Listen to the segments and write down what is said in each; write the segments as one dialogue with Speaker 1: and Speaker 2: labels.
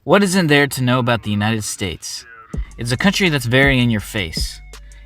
Speaker 1: What isn't there to know about the United States? It's a country that's very in your face.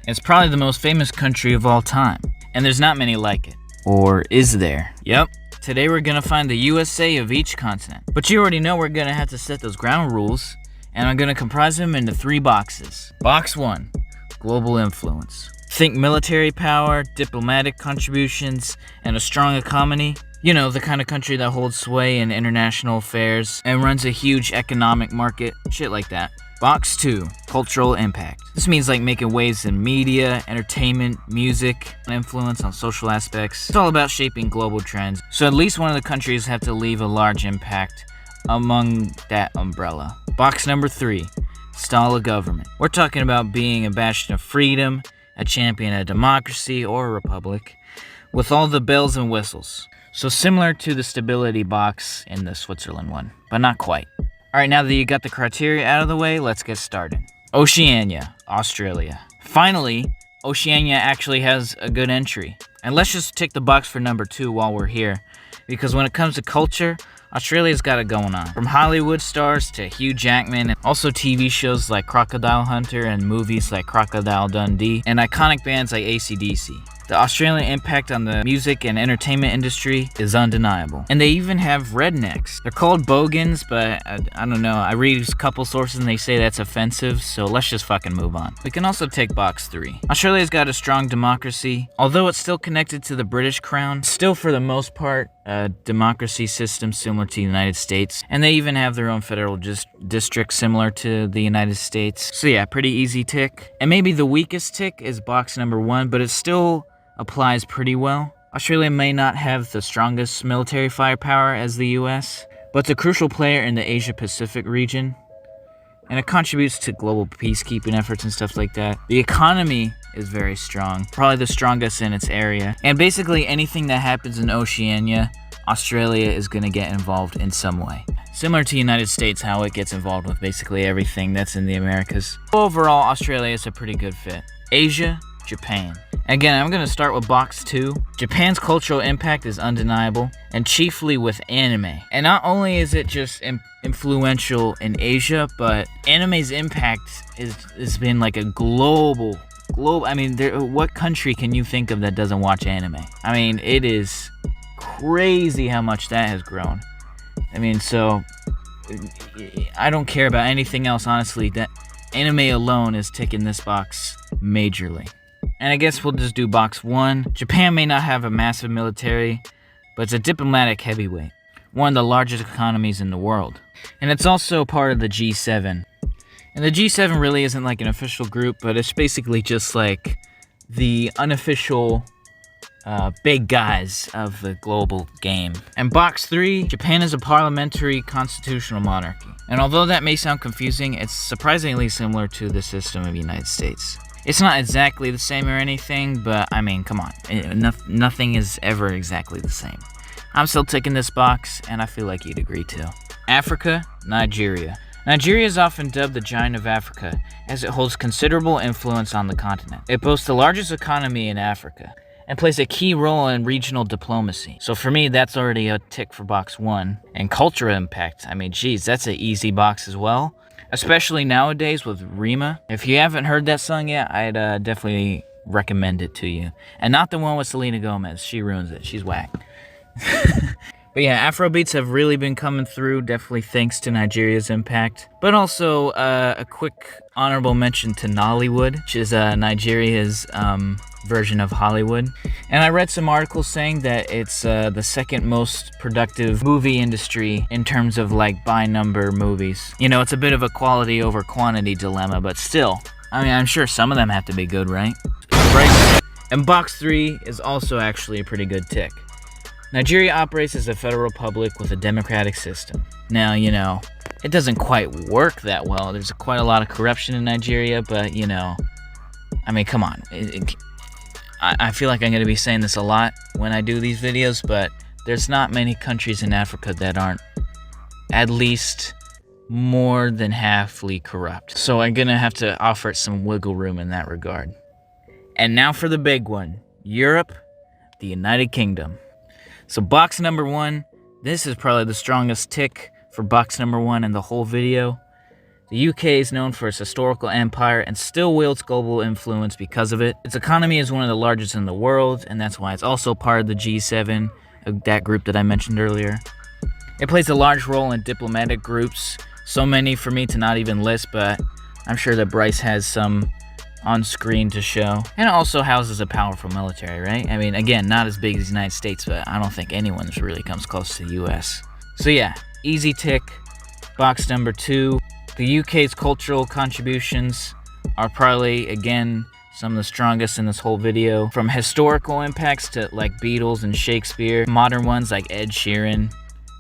Speaker 1: It's probably the most famous country of all time, and there's not many like it. Or is there? Yep. Today we're gonna find the USA of each continent. But you already know we're gonna have to set those ground rules, and I'm gonna comprise them into 3 boxes. Box 1, global influence. Think military power, diplomatic contributions, and a strong economy. You know, the kind of country that holds sway in international affairs and runs a huge economic market, shit like that. Box 2, cultural impact. This means like making waves in media, entertainment, music, and influence on social aspects. It's all about shaping global trends. So at least one of the countries have to leave a large impact among that umbrella. Box number 3, style of government. We're talking about being a bastion of freedom, a champion of democracy or a republic, with all the bells and whistles. So similar to the stability box in the Switzerland one, but not quite. Alright, now that you got the criteria out of the way, let's get started. Oceania, Australia. Finally, Oceania actually has a good entry. And let's just tick the box for number 2 while we're here, because when it comes to culture, Australia's got it going on. From Hollywood stars to Hugh Jackman, and also TV shows like Crocodile Hunter and movies like Crocodile Dundee, and iconic bands like AC/DC. The Australian impact on the music and entertainment industry is undeniable. And they even have rednecks. They're called bogans, but I don't know. I read a couple sources and they say that's offensive, so let's just fucking move on. We can also take box 3. Australia's got a strong democracy. Although it's still connected to the British Crown, still for the most part, a democracy system similar to the United States. And they even have their own federal district similar to the United States. So yeah, pretty easy tick. And maybe the weakest tick is box number 1, but it still applies pretty well. Australia may not have the strongest military firepower as the US, but it's a crucial player in the Asia-Pacific region, and it contributes to global peacekeeping efforts and stuff like that. The economy is very strong, probably the strongest in its area, and basically anything that happens in Oceania, Australia is going to get involved in some way. Similar to the United States, how it gets involved with basically everything that's in the Americas. Overall, Australia is a pretty good fit. Asia, Japan. Again, I'm going to start with box 2. Japan's cultural impact is undeniable, and chiefly with anime. And not only is it just influential in Asia, but anime's impact has been like a global. I mean, what country can you think of that doesn't watch anime? I mean, it is crazy how much that has grown. I mean, so I don't care about anything else, honestly. That anime alone is ticking this box majorly. And I guess we'll just do box 1. Japan may not have a massive military, but it's a diplomatic heavyweight. One of the largest economies in the world. And it's also part of the G7. And the G7 really isn't like an official group, but it's basically just like the unofficial big guys of the global game. And box 3, Japan is a parliamentary constitutional monarchy. And although that may sound confusing, it's surprisingly similar to the system of the United States. It's not exactly the same or anything, but I mean, come on. Nothing is ever exactly the same. I'm still ticking this box, and I feel like you'd agree too. Africa, Nigeria. Nigeria is often dubbed the Giant of Africa, as it holds considerable influence on the continent. It boasts the largest economy in Africa, and plays a key role in regional diplomacy. So for me, that's already a tick for box 1. And cultural impact, I mean, geez, that's an easy box as well. Especially nowadays with Rima. If you haven't heard that song yet, I'd definitely recommend it to you. And not the one with Selena Gomez. She ruins it. She's whack. But yeah, Afrobeats have really been coming through, definitely thanks to Nigeria's impact. But also a quick honorable mention to Nollywood, which is Nigeria's version of Hollywood. And I read some articles saying that it's the second most productive movie industry in terms of like by number movies. You know, it's a bit of a quality over quantity dilemma, but still, I mean, I'm sure some of them have to be good, right? Right. And box 3 is also actually a pretty good tick. Nigeria operates as a federal republic with a democratic system. Now, you know, it doesn't quite work that well. There's quite a lot of corruption in Nigeria, but, you know, I mean, come on. I feel like I'm going to be saying this a lot when I do these videos, but there's not many countries in Africa that aren't at least more than halfly corrupt. So I'm going to have to offer it some wiggle room in that regard. And now for the big one. Europe, the United Kingdom. So box number 1, this is probably the strongest tick for box number 1 in the whole video. The UK is known for its historical empire and still wields global influence because of it. Its economy is one of the largest in the world, and that's why it's also part of the G7, that group that I mentioned earlier. It plays a large role in diplomatic groups, so many for me to not even list, but I'm sure that Bryce has some on screen to show. And it also houses a powerful military, right? I mean, again, not as big as the United States, but I don't think anyone's really comes close to the US. So yeah, easy tick. Box number 2. The UK's cultural contributions are probably, again, some of the strongest in this whole video. From historical impacts to like Beatles and Shakespeare, modern ones like Ed Sheeran.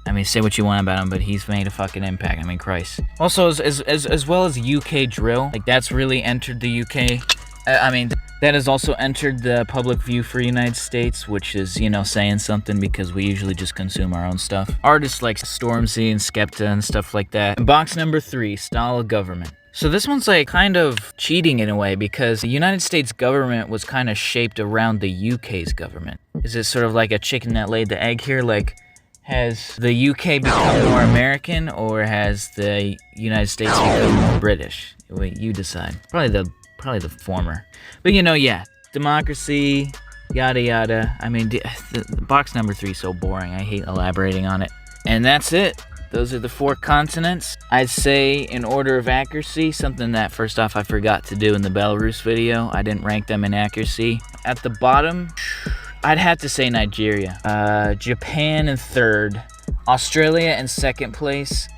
Speaker 1: I mean, say what you want about him, but he's made a fucking impact. I mean, Christ. Also, as well as UK drill, like that's really entered the UK. I mean, that has also entered the public view for the United States, which is, you know, saying something because we usually just consume our own stuff. Artists like Stormzy and Skepta and stuff like that. And box number 3, style of government. So this one's like kind of cheating in a way because the United States government was kind of shaped around the UK's government. Is it sort of like a chicken that laid the egg here? Like, has the UK become more American or has the United States become more British? Wait, you decide. Probably the former. But you know, yeah, democracy, yada yada. I mean, the box number 3 is so boring. I hate elaborating on it. And that's it. Those are the 4 continents. I'd say in order of accuracy, something that first off I forgot to do in the Belarus video. I didn't rank them in accuracy. At the bottom, I'd have to say Nigeria. Japan in 3rd, Australia in 2nd place,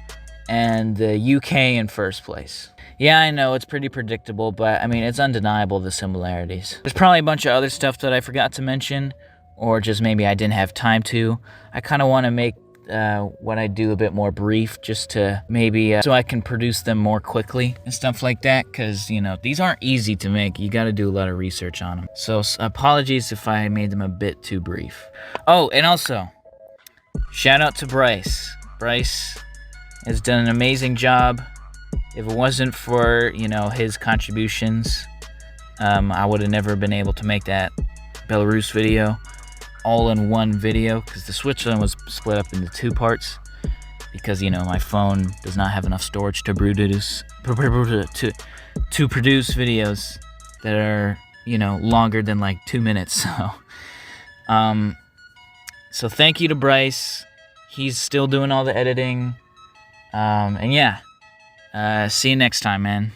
Speaker 1: and the UK in 1st place. Yeah, I know, it's pretty predictable, but I mean, it's undeniable the similarities. There's probably a bunch of other stuff that I forgot to mention, or just maybe I didn't have time to. I kind of want to make what I do a bit more brief, just to maybe, so I can produce them more quickly and stuff like that, because, you know, these aren't easy to make. You got to do a lot of research on them. So apologies if I made them a bit too brief. Oh, and also, shout out to Bryce. Bryce has done an amazing job. If it wasn't for, you know, his contributions, I would have never been able to make that Belarus video all in one video, because the Switzerland was split up into 2 parts because, you know, my phone does not have enough storage to produce videos that are, you know, longer than like 2 minutes. So thank you to Bryce. He's still doing all the editing. And yeah. See you next time, man.